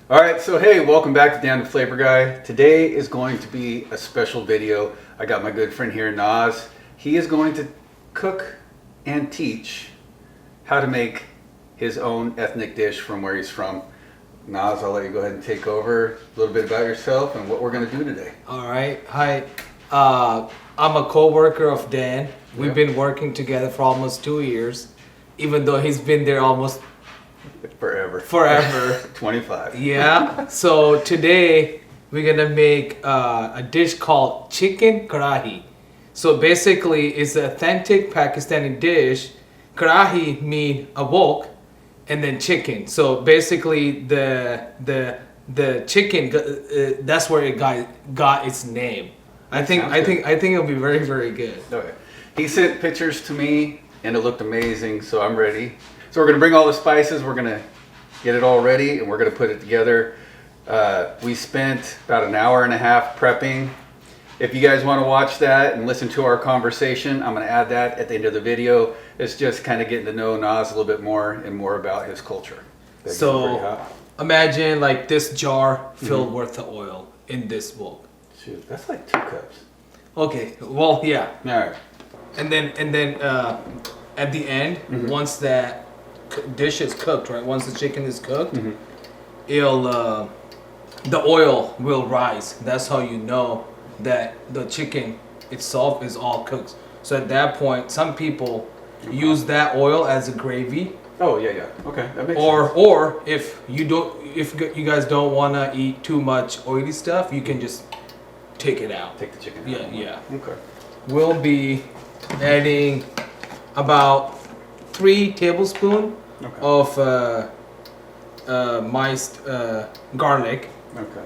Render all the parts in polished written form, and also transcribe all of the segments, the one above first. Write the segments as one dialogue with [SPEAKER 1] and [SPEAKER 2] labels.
[SPEAKER 1] All right, so hey, welcome back to Dan the Flavor Guy. Today is going to be a special video. I got my good friend here, Naz. He is going to cook and teach how to make his own ethnic dish from where he's from. Naz, I'll let you go ahead and take over a little bit about yourself and what we're going to do today.
[SPEAKER 2] All right. Hi. I'm a co-worker of Dan. We've been working together for almost 2 years, even though he's been there almost
[SPEAKER 1] Forever. 25.
[SPEAKER 2] Yeah. So today we're gonna make a dish called Chicken Karahi. So basically, it's an authentic Pakistani dish. Karahi mean a wok, and then chicken. So basically, the chicken that's where it got its name. I think it'll be very, very good.
[SPEAKER 1] Okay. He sent pictures to me and it looked amazing, so I'm ready. So we're gonna bring all the spices, we're gonna get it all ready, and we're gonna put it together. We spent about an hour and a half prepping. If you guys wanna watch that and listen to our conversation, I'm gonna add that at the end of the video. It's just kind of getting to know Naz a little bit more and more about his culture.
[SPEAKER 2] So imagine like this jar filled worth of oil in this wok.
[SPEAKER 1] Shoot, that's like 2 cups.
[SPEAKER 2] Okay, well, yeah.
[SPEAKER 1] All right.
[SPEAKER 2] And then at the end, once that dish is cooked, right? Once the chicken is cooked, it'll the oil will rise. That's how you know that the chicken itself is all cooked. So at that point, some people use that oil as a gravy.
[SPEAKER 1] Oh yeah. Okay, that makes sense.
[SPEAKER 2] Or if you guys don't want to eat too much oily stuff, you can just take it out.
[SPEAKER 1] Take the chicken out.
[SPEAKER 2] Yeah.
[SPEAKER 1] Okay.
[SPEAKER 2] We'll be adding about 3 tablespoons of minced garlic.
[SPEAKER 1] Okay.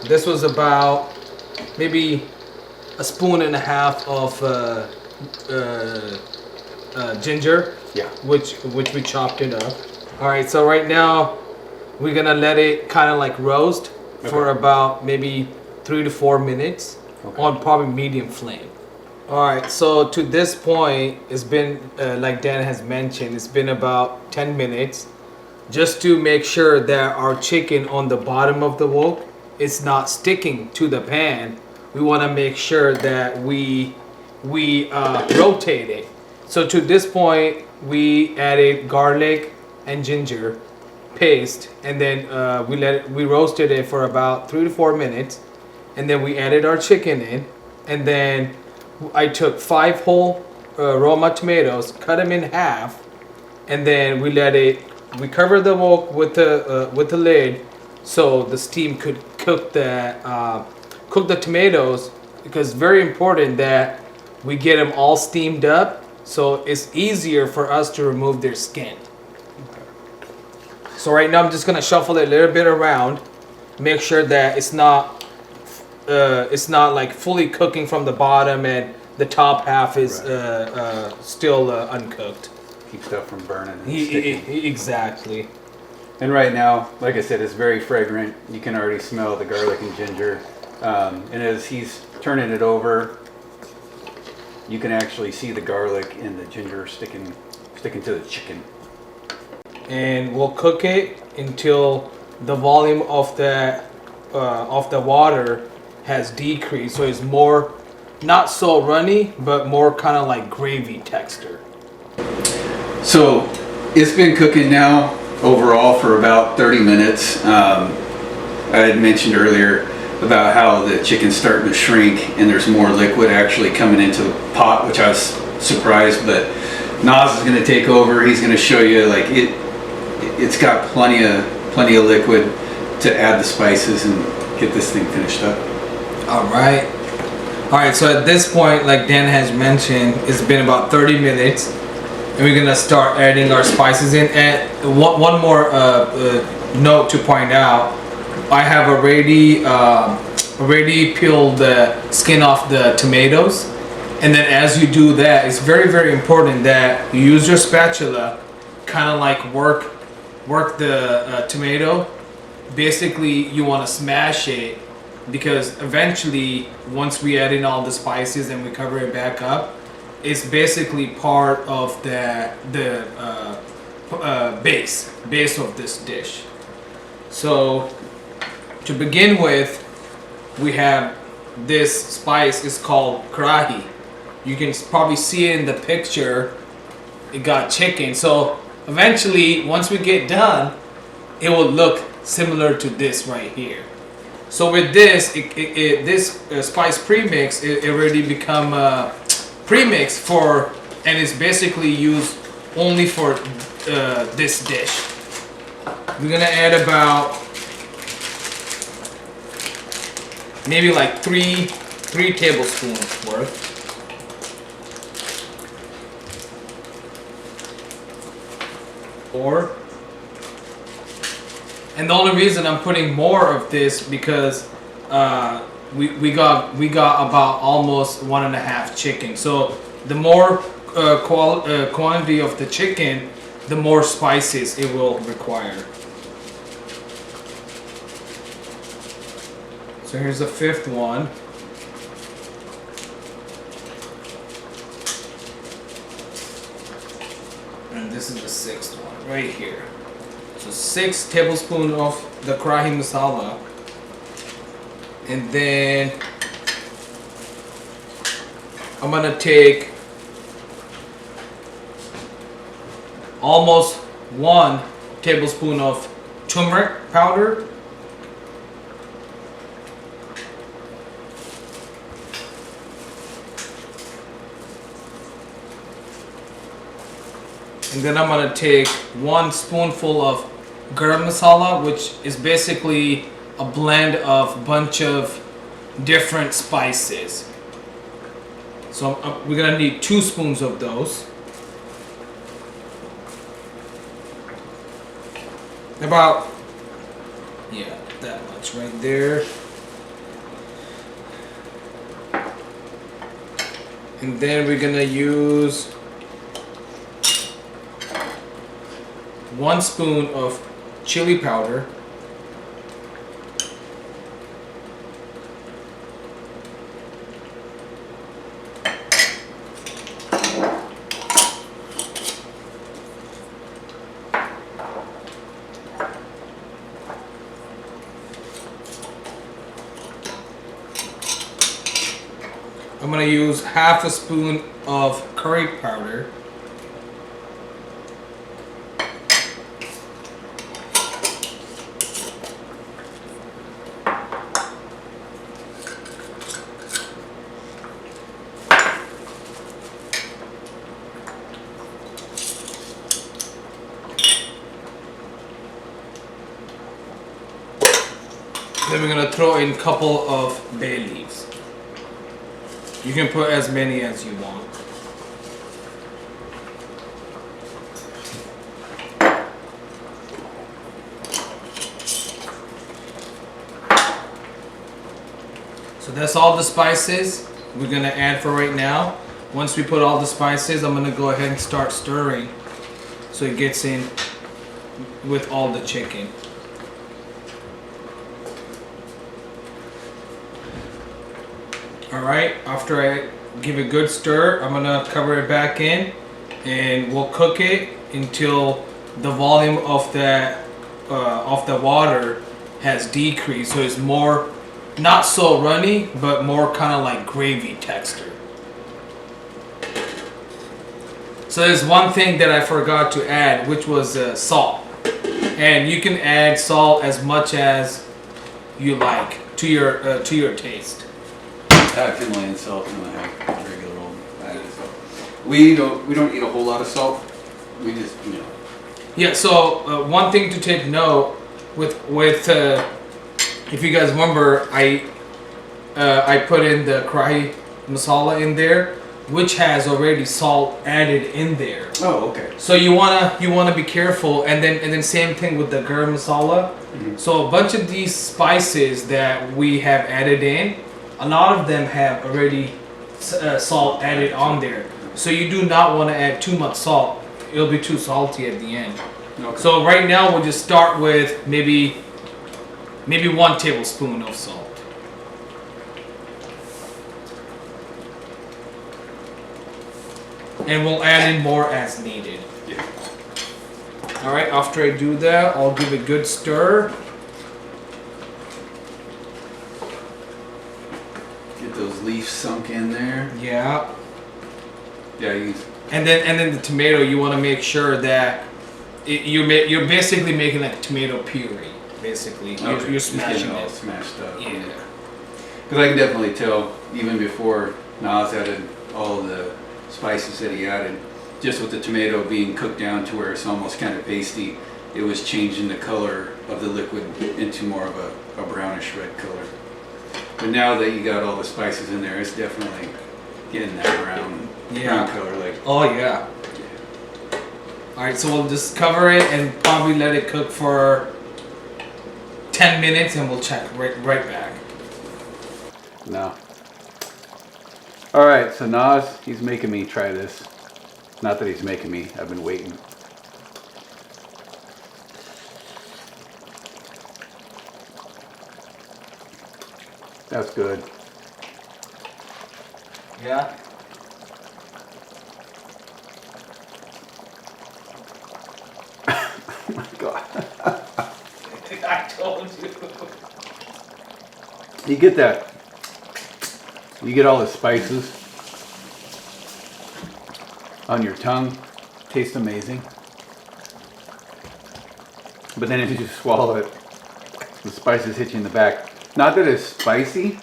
[SPEAKER 2] This was about maybe 1.5 spoons of ginger.
[SPEAKER 1] Yeah.
[SPEAKER 2] Which we chopped it up. All right. So right now we're gonna let it kind of like roast for about maybe 3 to 4 minutes on probably medium flame. All right, so to this point, it's been, like Dan has mentioned, it's been about 10 minutes. Just to make sure that our chicken on the bottom of the wok is not sticking to the pan, we want to make sure that we rotate it. So to this point, we added garlic and ginger paste, and then we roasted it for about 3 to 4 minutes, and then we added our chicken in, and then I took 5 whole Roma tomatoes, cut them in half, and then we covered the wok with the lid, so the steam could cook the tomatoes, because it's very important that we get them all steamed up, so it's easier for us to remove their skin. So right now I'm just gonna shuffle it a little bit around, make sure that it's not like fully cooking from the bottom and the top half is still uncooked.
[SPEAKER 1] Keep stuff from burning and sticking.
[SPEAKER 2] Exactly.
[SPEAKER 1] And right now, like I said, it's very fragrant. You can already smell the garlic and ginger. And as he's turning it over, you can actually see the garlic and the ginger sticking to the chicken.
[SPEAKER 2] And we'll cook it until the volume of the water has decreased, so it's more, not so runny, but more kind of like gravy texture.
[SPEAKER 1] So it's been cooking now overall for about 30 minutes. I had mentioned earlier about how the chicken's starting to shrink and there's more liquid actually coming into the pot, which I was surprised, but Naz is going to take over. He's going to show you like it's got plenty of liquid to add the spices and get this thing finished up.
[SPEAKER 2] All right, so at this point, like Dan has mentioned, it's been about 30 minutes, and we're gonna start adding our spices in. And one more note to point out, I have already peeled the skin off the tomatoes, and then as you do that, it's very, very important that you use your spatula, kind of like work the tomato. Basically, you want to smash it, because eventually, once we add in all the spices and we cover it back up, it's basically part of the base of this dish. So to begin with, we have this spice is called karahi. You can probably see it in the picture. It got chicken. So eventually, once we get done, it will look similar to this right here. So with this, this spice premix, it already become premix for, and it's basically used only for this dish. We're gonna add about maybe like three tablespoons worth. Or, and the only reason I'm putting more of this because we got about almost 1.5 chicken. So the more quantity of the chicken, the more spices it will require. So here's the 5th one. And this is the 6th one right here. So 6 tablespoons of the karahi masala. And then I'm gonna take almost 1 tablespoon of turmeric powder. And then I'm gonna take 1 spoonful of garam masala, which is basically a blend of bunch of different spices. So we're gonna need 2 spoons of those. About, yeah, that much right there. And then we're gonna use 1 spoon of chili powder. I'm gonna use half a spoon of curry powder. Then we're gonna throw in a couple of bay leaves. You can put as many as you want. So that's all the spices we're gonna add for right now. Once we put all the spices, I'm gonna go ahead and start stirring so it gets in with all the chicken. Alright, after I give a good stir, I'm gonna cover it back in and we'll cook it until the volume of the water has decreased, so it's more, not so runny, but more kind of like gravy texture. So there's one thing that I forgot to add, which was salt. And you can add salt as much as you like to your taste.
[SPEAKER 1] I have Himalayan salt and I have regular old added salt. We don't eat a whole lot of salt. We just, you know.
[SPEAKER 2] Yeah. So one thing to take note with if you guys remember, I put in the karahi masala in there, which has already salt added in there.
[SPEAKER 1] Oh, okay.
[SPEAKER 2] So you wanna be careful, and then same thing with the garam masala.
[SPEAKER 1] Mm-hmm.
[SPEAKER 2] So a bunch of these spices that we have added in, a lot of them have already salt added on there. So you do not want to add too much salt. It'll be too salty at the end. Okay. So right now we'll just start with maybe 1 tablespoon of salt. And we'll add in more as needed.
[SPEAKER 1] Yeah.
[SPEAKER 2] Alright, after I do that, I'll give it a good stir.
[SPEAKER 1] Get those leaves sunk in there.
[SPEAKER 2] Yeah.
[SPEAKER 1] Yeah,
[SPEAKER 2] And then the tomato, you want to make sure that you're basically making like tomato puree. Basically, you're smashing
[SPEAKER 1] it all
[SPEAKER 2] it.
[SPEAKER 1] smashed up.
[SPEAKER 2] Yeah.
[SPEAKER 1] Because I can definitely tell, even before Nas added all of the spices that he added, just with the tomato being cooked down to where it's almost kind of pasty, it was changing the color of the liquid into more of a brownish red color. But now that you got all the spices in there, it's definitely getting that brown color. Like,
[SPEAKER 2] oh yeah. All right, so we'll just cover it and probably let it cook for 10 minutes, and we'll check right back.
[SPEAKER 1] no. All right, so Nas, he's making me try this. Not that he's making me, I've been waiting. That's good.
[SPEAKER 2] Yeah.
[SPEAKER 1] Oh my God.
[SPEAKER 2] I told you.
[SPEAKER 1] You get that. You get all the spices on your tongue. Tastes amazing. But then as you swallow it, the spices hit you in the back. Not that it's spicy,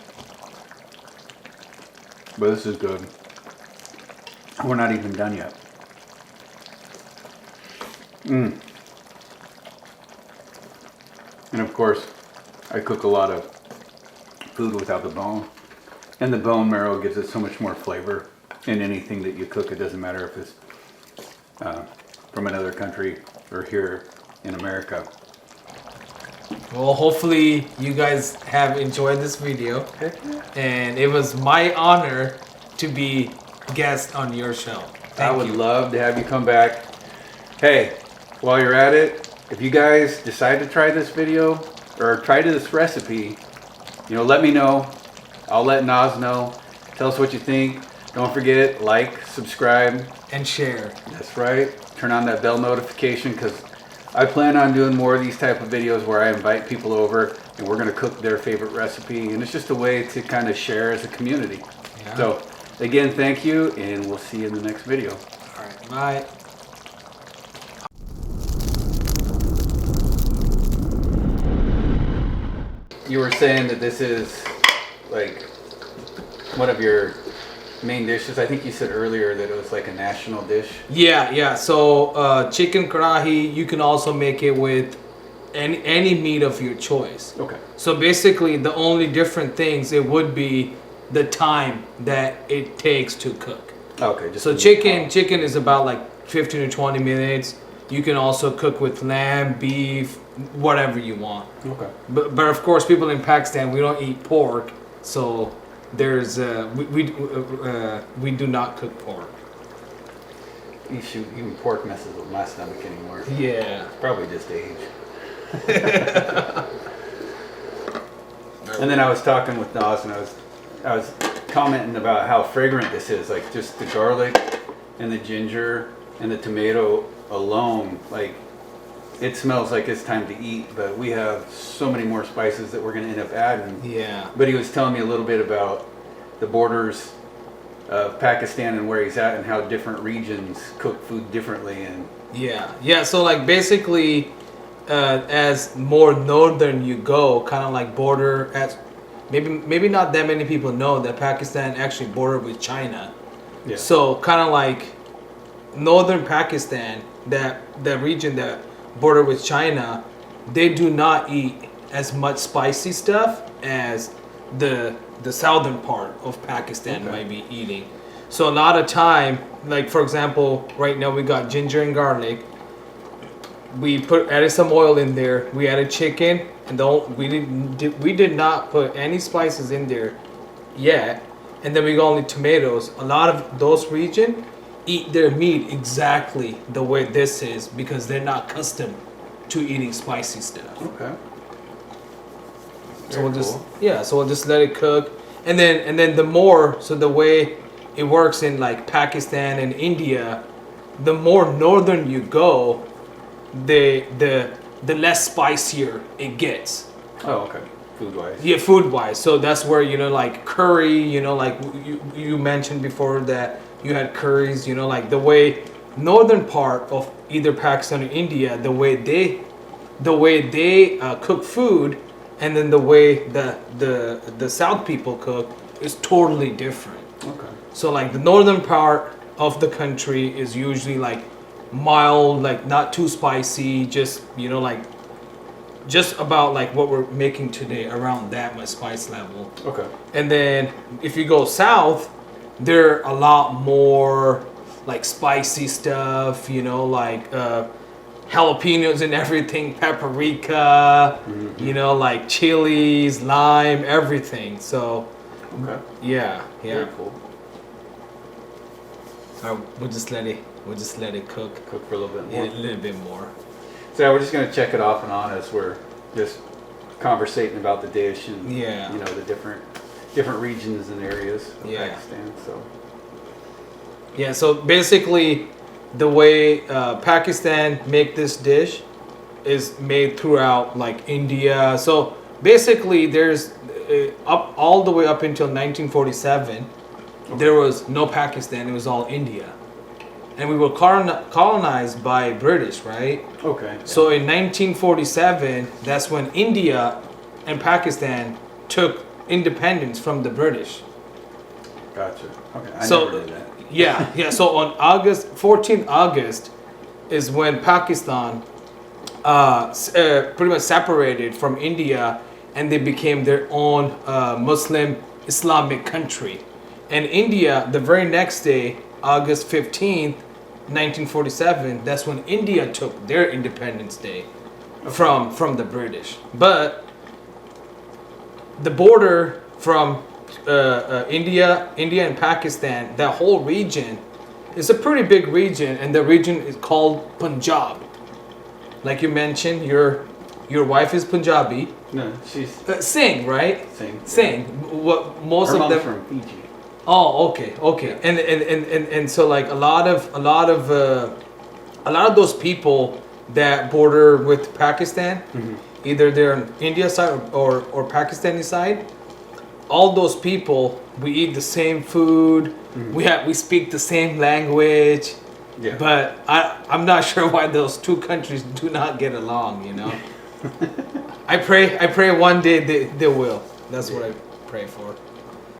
[SPEAKER 1] but this is good. We're not even done yet. And of course, I cook a lot of food without the bone. And the bone marrow gives it so much more flavor in anything that you cook. It doesn't matter if it's from another country or here in America.
[SPEAKER 2] Well, hopefully you guys have enjoyed this video, and it was my honor to be guest on your show.
[SPEAKER 1] I would love to have you come back. Hey, while you're at it, if you guys decide to try this video or try this recipe, let me know. I'll let Nas know. Tell us what you think. Don't forget, like, subscribe,
[SPEAKER 2] and share.
[SPEAKER 1] That's right. Turn on that bell notification, because I plan on doing more of these type of videos where I invite people over and we're going to cook their favorite recipe, and it's just a way to kind of share as a community.
[SPEAKER 2] Yeah.
[SPEAKER 1] So again, thank you, and we'll see you in the next video.
[SPEAKER 2] All right, bye.
[SPEAKER 1] You were saying that this is like one of your main dishes. I think you said earlier that it was like a national dish.
[SPEAKER 2] Yeah. So chicken karahi, you can also make it with any meat of your choice.
[SPEAKER 1] Okay.
[SPEAKER 2] So basically, the only different things it would be the time that it takes to cook.
[SPEAKER 1] Okay.
[SPEAKER 2] So chicken is about like 15 to 20 minutes. You can also cook with lamb, beef, whatever you want.
[SPEAKER 1] Okay.
[SPEAKER 2] But of course, people in Pakistan, we don't eat pork, so there's we do not cook pork.
[SPEAKER 1] Even pork messes with my stomach anymore.
[SPEAKER 2] Yeah.
[SPEAKER 1] Probably just age. And then I was talking with Nas, and I was commenting about how fragrant this is. Like just the garlic and the ginger and the tomato alone, like it smells like it's time to eat. But we have so many more spices that we're going to end up adding.
[SPEAKER 2] Yeah.
[SPEAKER 1] But he was telling me a little bit about the borders of Pakistan and where he's at, and how different regions cook food differently. And
[SPEAKER 2] yeah. So like basically, as more northern you go, kind of like border as maybe not that many people know that Pakistan actually bordered with China.
[SPEAKER 1] Yeah.
[SPEAKER 2] So kind of like northern Pakistan, that region that border with China, they do not eat as much spicy stuff as the southern part of Pakistan might be eating. So a lot of time, like for example, right now we got ginger and garlic. We added some oil in there. We added chicken, and we did not put any spices in there yet. And then we got only tomatoes. A lot of those region eat their meat exactly the way this is, because they're not accustomed to eating spicy stuff.
[SPEAKER 1] okay.
[SPEAKER 2] So we'll just let it cook, and then the more, so the way it works in like Pakistan and India, the more northern you go, the less spicier it gets.
[SPEAKER 1] Oh, okay. food wise.
[SPEAKER 2] Yeah, food wise. So that's where, you know, like curry, you know, like you mentioned before that you had curries, you know, like the way northern part of either Pakistan or India, the way they cook food, and then the way the South people cook is totally different.
[SPEAKER 1] Okay.
[SPEAKER 2] So like the northern part of the country is usually like mild, like not too spicy, just, you know, like just about like what we're making today, around that much spice level.
[SPEAKER 1] Okay.
[SPEAKER 2] And then if you go south, there are a lot more like spicy stuff, you know, like jalapenos and everything, paprika, you know, like chilies, lime, everything. So
[SPEAKER 1] Okay.
[SPEAKER 2] yeah.
[SPEAKER 1] Very cool.
[SPEAKER 2] We'll just let it cook.
[SPEAKER 1] Cook for a little bit
[SPEAKER 2] Yeah,
[SPEAKER 1] more.
[SPEAKER 2] a little bit more.
[SPEAKER 1] So we're just gonna check it off and on as we're just conversating about the dish and
[SPEAKER 2] Yeah.
[SPEAKER 1] you know the different regions and areas of
[SPEAKER 2] Yeah.
[SPEAKER 1] Pakistan. So
[SPEAKER 2] Yeah, so basically the way Pakistan make this dish is made throughout like India. So basically there's up all the way up until 1947, there was no Pakistan, it was all India. And we were colonized by British, right?
[SPEAKER 1] okay.
[SPEAKER 2] So in 1947, that's when India and Pakistan took independence from the British.
[SPEAKER 1] Gotcha. Okay. I
[SPEAKER 2] So-
[SPEAKER 1] never knew that.
[SPEAKER 2] Yeah. So on 14th August is when Pakistan pretty much separated from India, and they became their own Muslim Islamic country. And India, the very next day, August 15th, 1947, that's when India took their Independence Day from the British. But the border from India and Pakistan, that whole region is a pretty big region, and the region is called Punjab. Like you mentioned, your wife is Punjabi.
[SPEAKER 1] No, she's
[SPEAKER 2] Singh, right?
[SPEAKER 1] Singh.
[SPEAKER 2] Singh. What most
[SPEAKER 1] Her
[SPEAKER 2] of
[SPEAKER 1] mom's
[SPEAKER 2] them.
[SPEAKER 1] from Fiji.
[SPEAKER 2] Oh, okay.
[SPEAKER 1] Yeah.
[SPEAKER 2] And so like a lot of those people that border with Pakistan, either they're on India side or Pakistani side, all those people, we eat the same food, we speak the same language,
[SPEAKER 1] Yeah.
[SPEAKER 2] but I'm not sure why those two countries do not get along, you know. I pray one day they will. That's what I pray for.